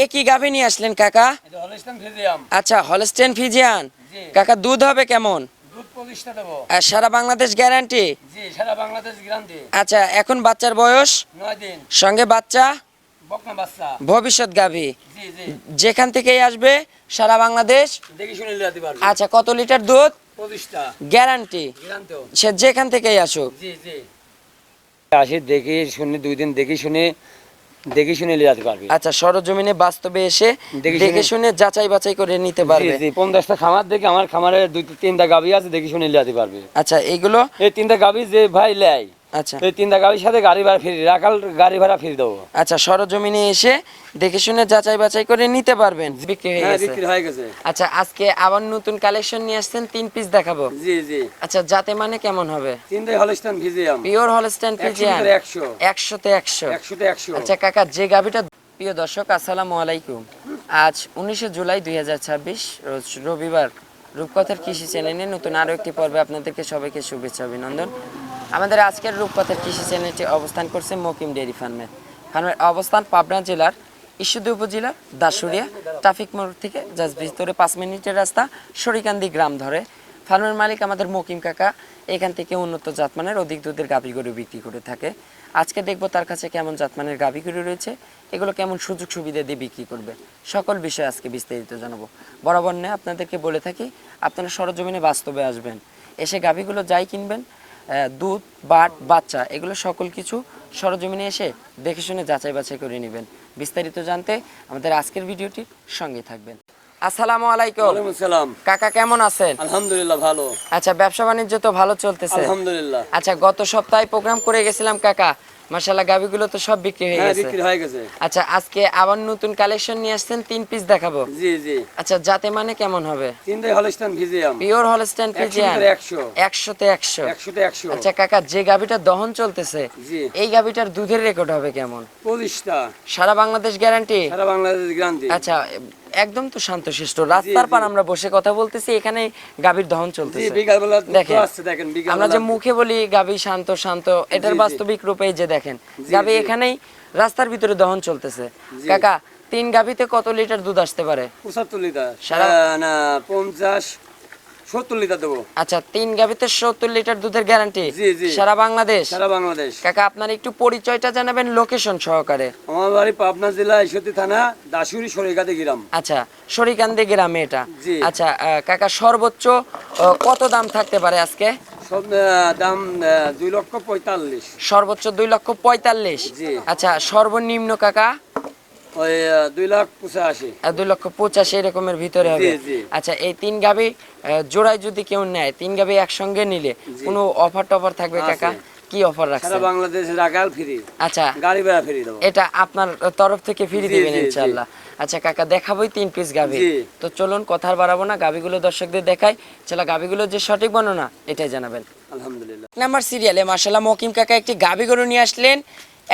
এ কি গাভী নিয়ে আসলেন কাকা? আচ্ছা, হলস্টেইন ফ্রিজিয়ান। কাকা দুধ হবে কেমন? আর সারা বাংলাদেশ গ্যারান্টি? আচ্ছা, এখন বাচ্চার বয়স 9 দিন, সঙ্গে বাচ্চা বকনা বাচ্চা। ভবিষ্যৎ গাভী জি জি, যেখান থেকেই আসবে সারা বাংলাদেশ। দেখি শুনে নিতে পারবে। আচ্ছা, কত লিটার দুধ 25টা গ্যারান্টি? গ্যারান্টি। সে যেখান থেকেই আসুক। জি জি, আসি দেখি শুনে 2 দিন দেখি শুনে নিয়ে যেতে পারবে। আচ্ছা, সরজমিনে বাস্তবে এসে দেখে দেখে শুনে যাচাই বাছাই করে নিতে পারবে। জি জি, 50টা খামার দেখে আমার খামারে 2-3টা গাভী আছে, দেখি শুনে নিয়ে যেতে পারবে। আচ্ছা, এইগুলো এই 3টা গাভী যে ভাই লেয়, আচ্ছা এই 3টা গাভীর সাথে গাড়ি ভাড়া ফ্রি, রাখাল গাড়ি ভাড়া ফ্রি দেবো। আচ্ছা, সরজমিনে এসে দেখে শুনে যাচাই বাছাই করে নিতে পারবেন। বিক্রি হয়ে হ্যাঁ, গেছে? বিক্রি হয়ে গেছে। আচ্ছা, আজকে আবার নতুন কালেকশন নিয়ে আসছেন, 3 পিস দেখাবো। জি জি, আচ্ছা, যাতে মানে কেমন হবে? 3টাই Holstein Friesian, pure Holstein Friesian, 100 100 তে 100। 100। আচ্ছা কাকা, যে গাভীটা, প্রিয় দর্শক আসসালামু আলাইকুম। আজ 19 জুলাই 2026 রোজ রবিবার। রূপকথার কৃষি চ্যানেলে নতুন আরও একটি পর্বে আপনাদেরকে সবাইকে শুভেচ্ছা অভিনন্দন। আমাদের আজকের রূপকথার কৃষি চ্যানেলটি অবস্থান করছে মকিম ডেয়ারি ফার্মের অবস্থান পাবনা জেলার ঈশ্বরদী উপজেলার দাসুরিয়া ট্রাফিক মোড় থেকে জাস্ট ভিতরে 5 মিনিটের রাস্তা, শরিকান্দি গ্রাম ধরে। ফার্মের মালিক আমাদের মকিম কাকা এখান থেকে উন্নত জাতমানের অধিক দুধের গাভী গরু বিক্রি করে থাকে। আজকে দেখব তার কাছে কেমন জাতমানের গাভী গরু রয়েছে, এগুলো কেমন সুযোগ সুবিধা দিয়ে বিক্রি করবে, সকল বিষয়ে আজকে বিস্তারিত জানাবো। বরাবর নয় আপনাদেরকে বলে থাকি, আপনারা সরজমিনে বাস্তবে আসবেন, এসে গাভীগুলো যাই কিনবেন, দুধ বাট বাচ্চা এগুলো সকল কিছু সরজমিনে এসে দেখে শুনে যাচাই বাছাই করে নেবেন। বিস্তারিত জানতে আমাদের আজকের ভিডিওটির সঙ্গে থাকবেন। আসসালামু আলাইকুম। ওয়ালাইকুম আসসালাম। কাকা কেমন আছেন? আলহামদুলিল্লাহ ভালো। আচ্ছা, ব্যবসা বাণিজ্য তো ভালো চলতেছে? আলহামদুলিল্লাহ। আচ্ছা, গত সপ্তাহে প্রোগ্রাম করে গেছিলাম কাকা, মাশাআল্লাহ গাভীগুলো তো সব বিক্রি হয়ে হ্যাঁ, গেছে। বিক্রি হয়ে গেছে। আচ্ছা, আজকে আবার নতুন কালেকশন নিয়ে আসছেন, 3 পিস দেখাবো। জি জি, আচ্ছা, যাতে মানে কেমন হবে? 3টাই Holstein Friesian, pure Holstein Friesian, 100 100 তে 100। 100। আচ্ছা কাকা, যে গাভীটার দহন চলতেছে, জি, এই গাভীটার দুধের রেকর্ড হবে কেমন? 25টা সারা বাংলাদেশ গ্যারান্টি? সারা বাংলাদেশ গ্যারান্টি। আচ্ছা, একদম তো শান্তশিষ্ট, রাস্তার পার আমরা বসে কথা বলতেছি, এখানে গাভীর দহন জি, চলতেছে। বিকালবেলা দেখেন, আসছে, দেখেন বিকালবেলা আমরা যে মুখে বলি গাভী শান্ত শান্ত, এটার জি, বাস্তবিক রূপেই যে দেখেন জি, গাভী জি। এখানেই রাস্তার ভিতরে দহন চলতেছে। জি। কাকা, 3 গাভীতে কত লিটার দুধ আসতে পারে? 75 লিটার, সারা- না 50-70 লিটার দেবো। আচ্ছা, 3 গাভীতে 70 লিটার দুধের গ্যারান্টি? জি, জি। সারা বাংলাদেশ? সারা বাংলাদেশ। কাকা, আপনার একটু পরিচয়টা জানাবেন লোকেশন সহকারে। আমার বাড়ি পাবনা জেলা ঈশ্বরদী থানা দাসুরি সরিকাতে গ্রাম। আচ্ছা, শরিকান্দি গ্রামে এটা? জি। আচ্ছা কাকা, সর্বোচ্চ কত দাম থাকতে পারে আজকে? সব দাম 2,45,000। সর্বোচ্চ 2,45,000। জি। আচ্ছা, সর্বনিম্ন কাকা? ওই 2,85,000। 2,85,000 এরকমের ভিতরে হবে? জি, জি। আচ্ছা, এই 3 গাভী জোড়ায় যদি কেউ নেয়, 3 গাভী একসঙ্গে নিলে জি। কোনো অফার টফার থাকবে কাকা? আছে। কি অফার রাখছেন? সারা বাংলাদেশ রাখাল ফ্রি, আচ্ছা, গাড়ি ভাড়া ফ্রি দেবো। এটা আপনার তরফ থেকে ফ্রি জি, দিবেন জি, জি। ইনশাআল্লাহ। আচ্ছা কাকা, দেখাবোই 3 পিস গাভী। জি। তো চলুন কথা আর বাড়াবো না, গাভীগুলো দর্শকদের দেখাই। চলা, গাভীগুলো যে সঠিক বর্ণনা এটাই জানাবেন। আলহামদুলিল্লাহ। নাম্বার সিরিয়ালে মাশাআল্লাহ মকিম কাকা একটি গাভী গরু নিয়ে আসলেন,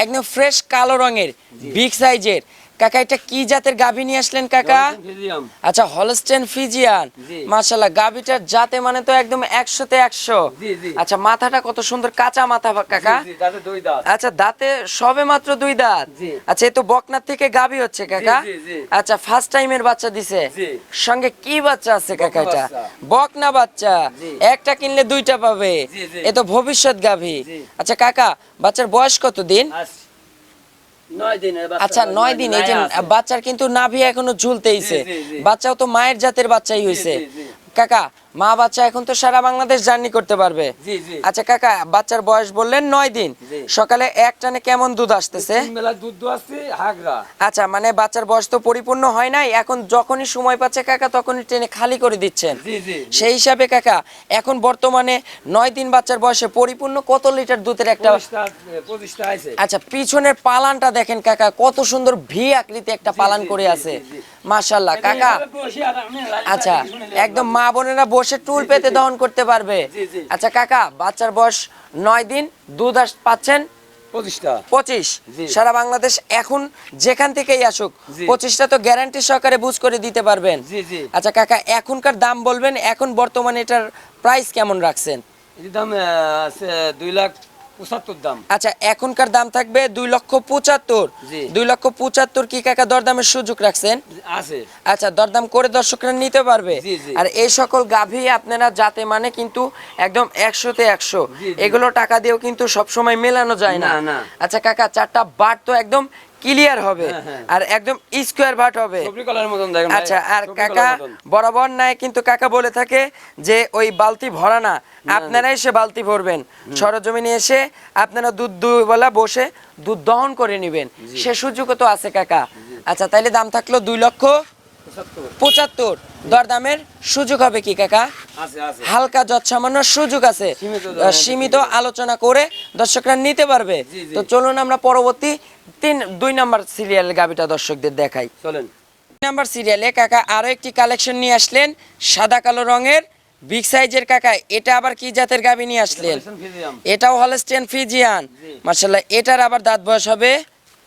একদম ফ্রেশ কালো রঙের, বিগ সাইজের। কাকা, এটা কি জাতের গাভী নিয়ে আসলেন কাকা? ফ্রিজিয়াম। আচ্ছা, হলস্টেইন ফ্রিজিয়ান। জি। মাশাআল্লাহ, গাভীটার জাতে মানে তো একদম 100 তে 100। জি, জি। আচ্ছা, মাথাটা কত সুন্দর, কাঁচা মাথা কাকা। জি, জি, তাতে 2 দাঁত। আচ্ছা, দাঁতে সবে মাত্র 2 দাঁত। জি। আচ্ছা, এই তো বকনার থেকে গাভী হচ্ছে কাকা? জি, জি। আচ্ছা, ফার্স্ট টাইমের বাচ্চা দিছে? জি। সঙ্গে কি বাচ্চা আছে কাকা? বকনা এটা বাচ্চা। বকনা বাচ্চা। জি। একটা কিনলে 2টা পাবে। জি, জি। এ তো ভবিষ্যৎ গাভী। জি। আচ্ছা কাকা, বাচ্চার বয়স কত দিন? 9 দিনের বাচ্চা। আচ্ছা, 9 দিন। এই যে নাই আছে। বাচ্চার কিন্তু নাভি এখনো ঝুলতেইছে। জি, জি, জি। বাচ্চাও তো মায়ের জাতের বাচ্চাই হইছে। জি, জি। কাকা, মা বাচ্চা এখন তো সারা বাংলাদেশ জার্নি করতে পারবে। জি, জি। আচ্ছা কাকা, বাচ্চার বয়স বললেন 9 দিন। জি। সকালে এক টানে কেমন দুধ আসতেছে? 3 বেলা দুধ আছে, হাগরা। আচ্ছা, মানে বাচ্চার বয়স তো পরিপূর্ণ হয় নাই, এখন যখনই সময় পাচ্ছে কাকা তখনই টেনে খালি করে দিচ্ছেন। জি, জি। সেই হিসাবে কাকা, এখন বর্তমানে 9 দিন বাচ্চার বয়সে পরিপূর্ণ কত লিটার দুধের একটা? 25টা আছে। আচ্ছা, পিছনের পালানটা দেখেন কাকা, কত সুন্দর ভি আকৃতি একটা পালান জি, করে জি, আছে। জি, জি। মাশাআল্লাহ কাকা। আচ্ছা, একদম মা বোনেরা বসে টুল পেতে দহন করতে পারবে। জি, জি। আচ্ছা কাকা, বাচ্চার বয়স 9 দিন, দুধ পাচ্ছেন 25টা। 25। জি। সারা বাংলাদেশ এখন যেখান থেকেই আসুক, জি। 25টা তো গ্যারান্টি সহকারে বুঝ করে দিতে পারবেন। জি, জি। আচ্ছা কাকা, এখনকার দাম বলবেন, এখন বর্তমানে এটার প্রাইস কেমন রাখছেন? এর দাম আছে 75 দাম। আচ্ছা এখনকার দাম থাকবে 2,75,000। জি। 2,75,000 কি কাকা দরদামের সুযোগ রাখছেন? আছে। আচ্ছা দরদাম করে দর্শকরা নিতে পারবে। জি, জি। আর এই সকল গাভী আপনারা যাতে মানে কিন্তু একদম 100-তে 100, জি, জি। এগুলো টাকা দিয়েও কিন্তু সবসময় মেলানো যায় না। না, না। আচ্ছা কাকা চারটা বাট তো একদম ক্লিয়ার হবে, হ্যাঁ, হ্যাঁ। আর একদম স্কোয়ার বাট হবে। সবরি কলার মতন দেখেন ভাই, আচ্ছা আর সবরি কাকা কলার মতন। বরাবর নাই কিন্তু কাকা বলে থাকে যে ওই বালতি ভরা না, আপনারা এসে বালতি ভরবেন, সরজমিনে এসে আপনারা দুধ দুবেলা বসে দুধ দহন করে নেবেন, সে সুযোগও তো আছে কাকা। আচ্ছা তাইলে দাম থাকলো 2,75,000, দরদামের সুযোগ হবে কি কাকা? আছে, আছে। হালকা যৎসামান্য সুযোগ আছে, সীমিত দামে সীমিত আলোচনা করে দর্শকরা নিতে পারবে। জি, জি। তো চলুন আমরা পরবর্তী 2 নাম্বার সিরিয়ালের গাবিটা দর্শকদের দেখাই। চলেন। 2 নাম্বার সিরিয়ালে কাকা আরো একটি কালেকশন নিয়ে আসলেন, সাদা কালো রঙের বিগ সাইজের। কাকা এটা আবার কি জাতের গাবি নিয়ে আসলেন? Holstein Friesian. এটাও হলস্টেইন ফ্রিজিয়ান। জি। মাশাআল্লাহ, এটার আবার দাঁত বয়স হবে?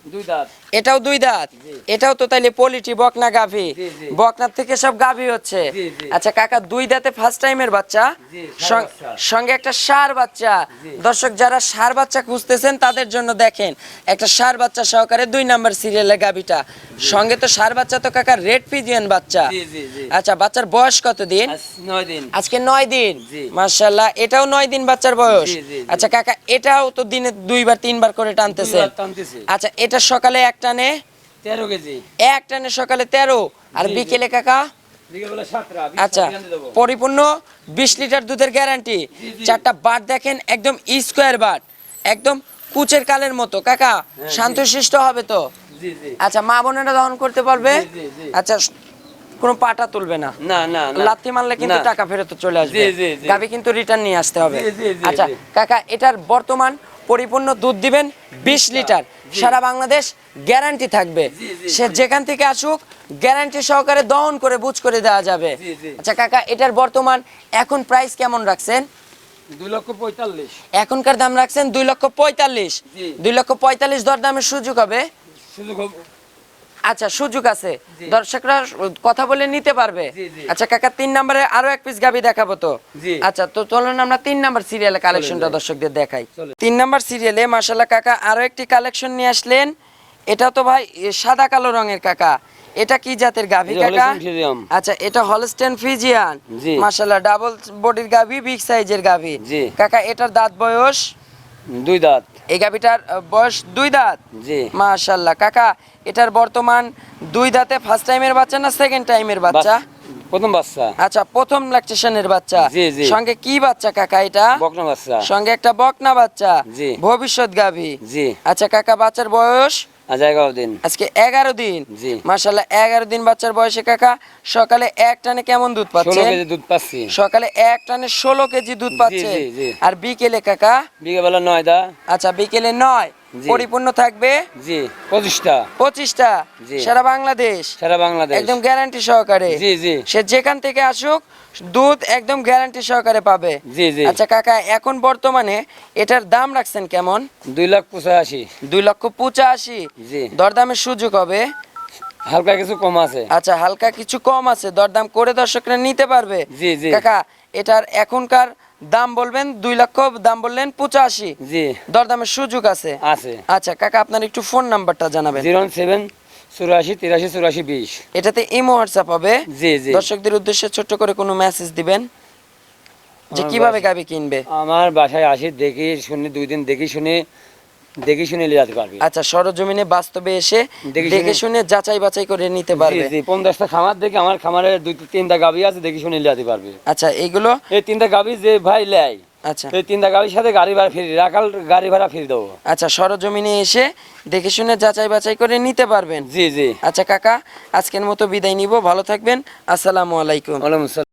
2 দাঁত। এটাও 2 দাঁত। জি। এটাও তো তাইলে পোলিটি বকনা গাভি। জি, জি। বকনার থেকে সব গাভি হচ্ছে। জি, জি। আচ্ছা কাকা 2 দাঁতে ফার্স্ট টাইমের বাচ্চা, জি, ষাঁড় বাচ্চা। সঙ্গে একটা ষাঁড় বাচ্চা। জি। দর্শক যারা ষাঁড় বাচ্চা খুঁজতেছেন তাদের জন্য দেখেন একটা ষাঁড় বাচ্চা সহকারে 2 নাম্বার সিরিয়ালের গাভিটা। সঙ্গে তো ষাঁড় বাচ্চা তো কাকা রেড ফিজিয়ান বাচ্চা। জি, জি, জি। আচ্ছা বাচ্চার বয়স কত দিন? আজ 9 দিন। আজকে 9 দিন। জি। মাশাআল্লাহ, এটাও 9 দিন বাচ্চার বয়স। জি, জি, জি। আচ্ছা কাকা এটাও তো দিনে 2বার 3বার করে টানতেছেন। 2 বার টানতেছি। আচ্ছা এটা সকালে এক টানে 13 কেজি। এক টানে সকালে 13, আর জি, জি। বিকেলে কাকা? বিকেলবেলা 7টা। আচ্ছা পরিপূর্ণ 20 লিটার দুধের গ্যারান্টি। জি, জি। চারটা বাট দেখেন একদম স্কোয়ার বাট, একদম কুচের কালের মতো। কাকা জি। শান্তশিষ্ট হবে তো? জি, জি। আচ্ছা মা বোনেরা দহন করতে পারবে? জি, জি, জি। আচ্ছা কোনো পাটা তুলবে না? না, না, না। লাথি মারলে কিন্তু না। টাকা ফেরত চলে আসবে। জি, জি, জি। গাবি কিন্তু রিটার্ন নিয়ে আসতে হবে। জি, জি, জি, আচ্ছা জি। কাকা এটার বর্তমান পরিপূর্ণ দুধ দিবেন 20 লিটার, জি। সারা বাংলাদেশ গ্যারান্টি থাকবে। জি, জি, সে জি। যেখান থেকে আসুক গ্যারান্টি সহকারে দহন করে বুঝ করে দেওয়া যাবে। জি, জি। আচ্ছা কাকা এটার বর্তমান এখন প্রাইস কেমন রাখছেন? 2,45,000। এখনকার দাম রাখছেন 2,45,000। জি। 2,45,000 দরদামের সুযোগ হবে? সুযোগ হবে। আচ্ছা সুযোগ আছে, জি। দর্শকরা কথা বলে নিতে পারবে। জি, জি। আচ্ছা কাকা 3 নম্বরে আরো এক পিস গাবি দেখাবো তো? জি। আচ্ছা তো চলুন আমরা 3 নাম্বার সিরিয়ালে কালেকশনটা যাই। দর্শকদের দেখাই। চলেন। 3 নাম্বার সিরিয়ালে মাশাআল্লাহ কাকা আরো একটি কালেকশন নিয়ে আসলেন। এটা তো ভাই সাদা কালো রঙের কাকা, এটা কি জাতের গাভি এটা কাকা? Holstein Friesian. আচ্ছা এটা হলস্টেইন ফ্রিজিয়ান। জি। মাশাআল্লাহ ডাবল বডির গাভি, বিগ সাইজের গাভি। জি। কাকা এটার দাঁত বয়স? 2 দাঁত। এই গাভিটার বয়স 2 দাঁত। জি। মাশাআল্লাহ কাকা এটার বর্তমান 2 দাঁতে ফার্স্ট টাইমের বাচ্চা না সেকেন্ড টাইমের বাচ্চা? প্রথম বাচ্চা। আচ্ছা প্রথম ল্যাকটেশনের বাচ্চা। জি, জি। সঙ্গে কি বাচ্চা কাকা এটা? বকনা বাচ্চা। সঙ্গে একটা বকনা বাচ্চা। জি। ভবিষ্যৎ গাভী। জি। আচ্ছা কাকা বাচ্চার বয়স? আজ 11 দিন। আজকে 11 দিন। জি। মাশাআল্লাহ 11 দিন বাচ্চার বয়সে কাকা সকালে এক টানে কেমন দুধ 16 পাচ্ছেন? কেজি দুধ পাচ্ছি। সকালে এক টানে 16 কেজি দুধ পাচ্ছে। জি, জি। আর বিকেলে কাকা? বিকেলবেলা 9 দা। আচ্ছা বিকেলে 9। জি। পরিপূর্ণ থাকবে জি। 25টা। 25টা। জি। সারা বাংলাদেশ সারা বাংলাদেশ। একদম গ্যারান্টি সহকারে। জি, জি। সে যেখান থেকে আসুক দুধ একদম গ্যারান্টি সহকারে পাবে। জি, জি। আচ্ছা কাকা এখন বর্তমানে এটার দাম রাখছেন কেমন? 2,85,000। 2,85,000। জি। দরদামের সুযোগ হবে? হালকা কিছু কম আছে। আচ্ছা হালকা কিছু কম আছে, দরদাম করে দর্শকরা নিতে পারবে। জি, জি। কাকা এটার এখনকার দাম বলবেন 2 লক্ষ, দাম বললেন 85। জি। দরদামের সুযোগ আছে? আছে। আচ্ছা কাকা আপনার একটু ফোন নাম্বারটা জানাবেন। 07 84 83 84 20। এটাতে ইমো হোয়াটসঅ্যাপ হবে? জি, জি। দর্শকদের উদ্দেশ্যে ছোট্ট করে কোনো মেসেজ দিবেন যে আমার কিভাবে বাসায়- গাবি কিনবে? আমার বাসায় আসি দেখি শুনে 2 দিন দেখি শুনে নিয়ে যেতে পারবি। আচ্ছা সরজমিনে বাস্তবে এসে দেখে দেখে শুনে যাচাই বাছাই করে নিতে পারবে। জি, জি। 50টা খামার দেখে আমার খামারে 2-3টা গাভী আছে, দেখি শুনে নিয়ে যেতে পারবে। আচ্ছা এইগুলো এই 3টা গাভী যে ভাই লেয়, আচ্ছা এই 3টা গাভীর সাথে গাড়ি ভাড়া ফ্রি, রাখাল গাড়ি ভাড়া ফ্রি দেবো। আচ্ছা সরজমিনে এসে দেখে শুনে যাচাই বাছাই করে নিতে পারবেন। জি, জি। আচ্ছা কাকা আজকের মতো বিদায় নিব, ভালো থাকবেন, আসসালামু আলাইকুম। ওয়ালাইকুম আসসালাম।